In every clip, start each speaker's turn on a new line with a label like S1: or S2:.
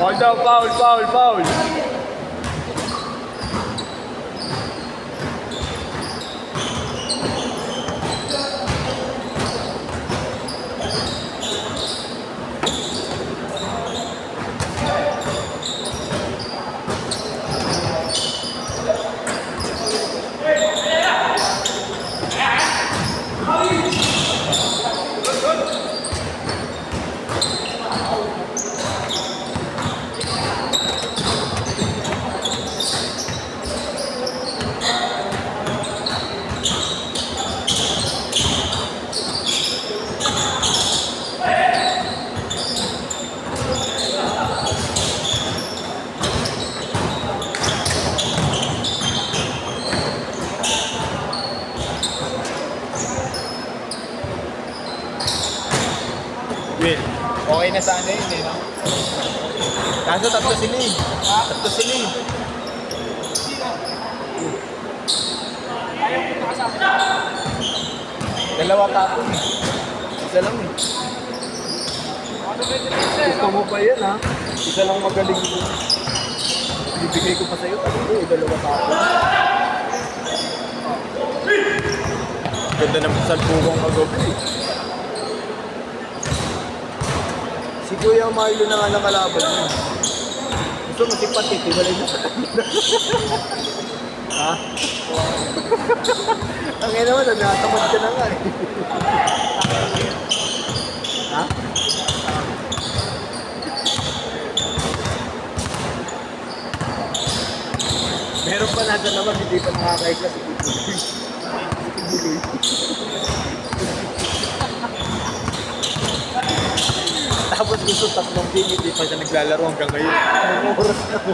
S1: Foul daw, foul, foul, foul.
S2: Will, okay na sana yun eh, no? Kaso tatlo sila eh. Tatlo sila eh. Dalawa tapon eh. Isa lang eh.
S1: Gusto mo pa yan, ha? Isa lang magaling mo. Bibigay ko pa sa'yo. Tatlo eh, dalawa tapon.
S2: Ganda ng salpukong kagabi eh.
S1: Si Kuya Marlo na nga ng kalaban mo. Gusto mo simpatit, ibalay mo sa kanila. Ha? Ang ina naman, natatamad ka na nga eh. Ha? Meron pa nasa naman, hindi pa nakakaisa si Kuya.
S2: Tapos gusto tatlong game, hindi pa siya naglalaro hanggang ngayon.
S1: Anong oras na po?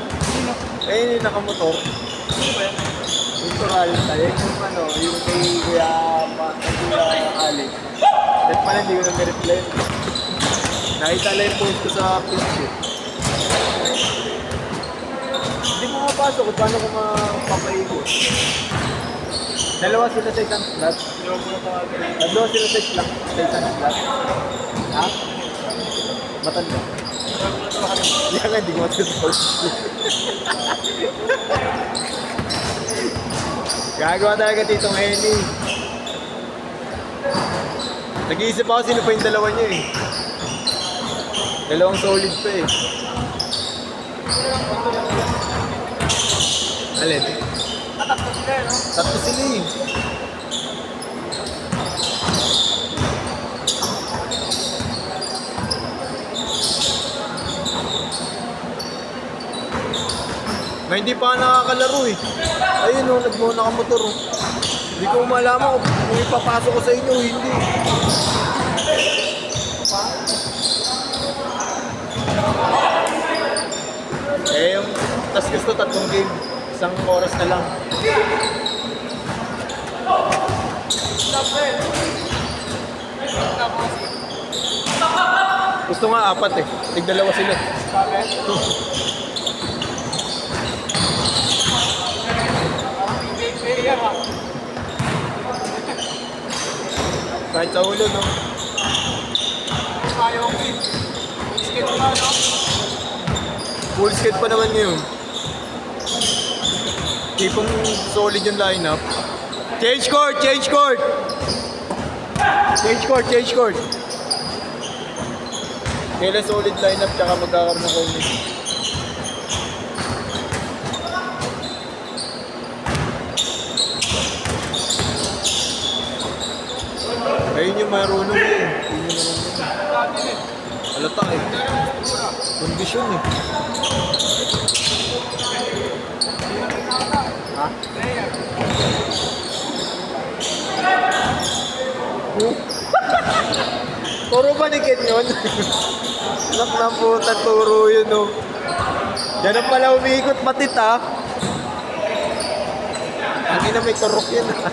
S2: Eh, yung nakamotor.
S1: Yung tural tayo, yung ano, yung kay Kuya Alex. That pala hindi ko na may-reply. Nakita lang yung post ko sa Facebook. Hindi mo mapasok kung paano ko mapapaikot. Dalawa sila sa isang slot. Dalawa sila sa isang slot. Ha? Matanda. Yan nga, hindi ko matanda. Gagawa talaga Titong Henny. Nag-iisip ako sino pa yung dalawa niya eh. Dalawang solid pa eh. Alin? Tatlo sila eh. Na hindi pa nakakalaro eh. Ayun o, nakamotor o. Hindi ko malaman kung ipapasok ko sa inyo o hindi. Eh yung tas gusto tatlong game. Isang oras na lang. Gusto nga apat eh. Tig-dalawa sila. Kahit sa ulo, no? Full skate pa naman ngayon. Tipong solid yung lineup. Change court! Change court! Change court! Change court! Kailan solid lineup tsaka magkakaroon ng comment. Ayun yung marunong eh. Yun yung marunong. Halata eh. Kondisyon eh. Ha? Turo ba ni Ken yun? Anak na puta, turo yun oh. Diyan pala umiikot patit ha. Ang ina may turok yun ha.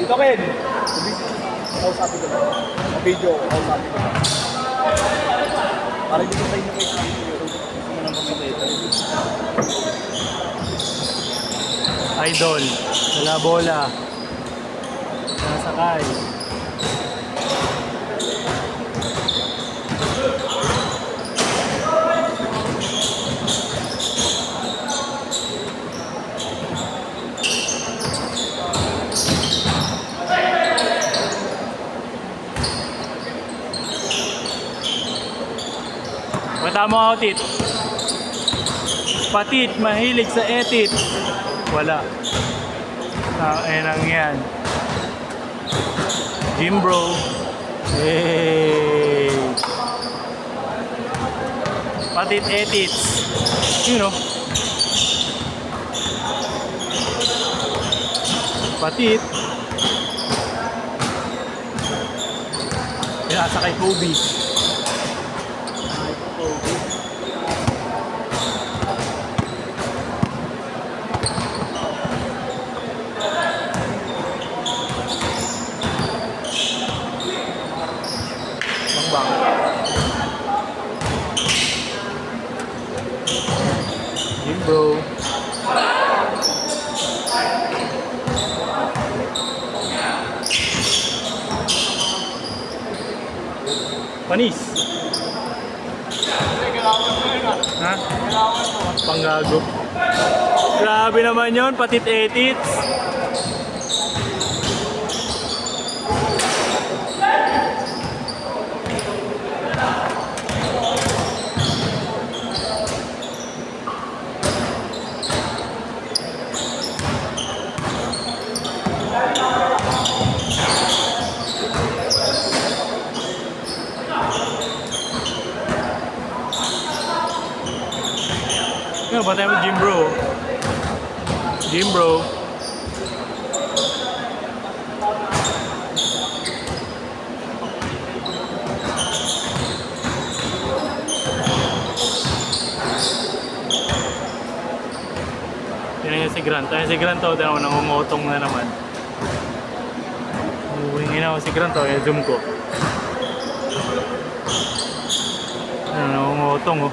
S1: Dito, Ken. Kausapin ko lang. Video, kausapin ko lang. Para dito sa inyo may
S3: Idol, wala bola. Nasakay. Matama ako, Tit. Patit, mahilig sa etit. Wala. Ang yan. Gym bro. Hey. Patit etits. You know. Patit. Pinasa kay Kobe. Gym bro. Panis. Ha? Panggago. Grabe naman yon, patit etits. Ano ba tayo gym bro? Gym bro. Yan yung si Grant. Ayun si Grant o, tinan mo, nangungutong na naman. Huwingin ako si Grant o, zoom ko. Ano, nangungutong o.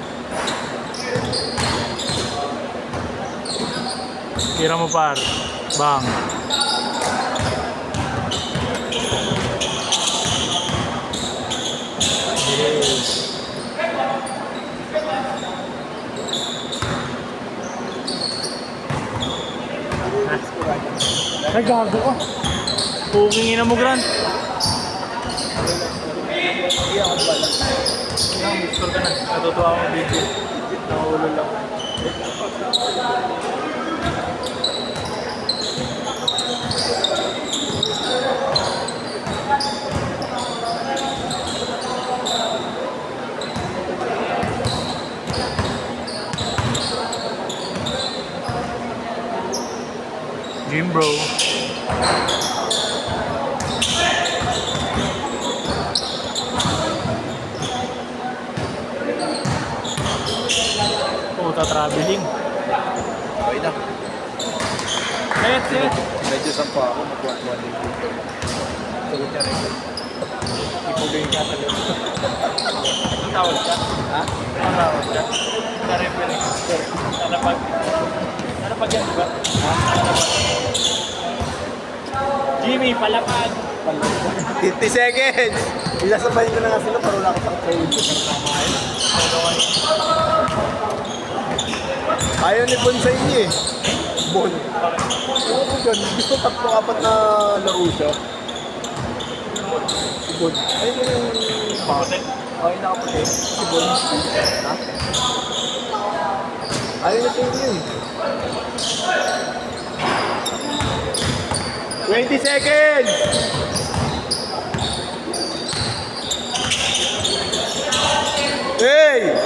S3: Tira mo par. Bang. Yes. Ay, gago ka. Pukingin na mo, Grant.
S1: Iya ako pala.
S3: Gusto ka na. Natutuwa akong video.
S1: Nahulo lang.
S3: Gym bro. Puta traveling.
S1: Okay na.
S3: Set.
S1: Medyo sampa ako, magkuhan-kuhan din dito. Sagot niya rin. Ipuloy ka sa loob.
S3: Ang tawag ka?
S1: Ha?
S3: Ang tawag ka? Sa referee. Palapag yan, diba?
S1: Ha?
S3: Jimmy, palapag.
S1: 50 seconds! Ilasabayin ko na nga sila para wala ko sa trade. Ayaw ni Bon sa inyo eh. Bon. Ano ko dyan? Gusto 3-4 na laro siya. Si Bon. Ayun yung
S3: Pakotin.
S1: okay na kaputi. Si Bon. Ha? Ayaw na sa inyo eh. 20 seconds! Hey!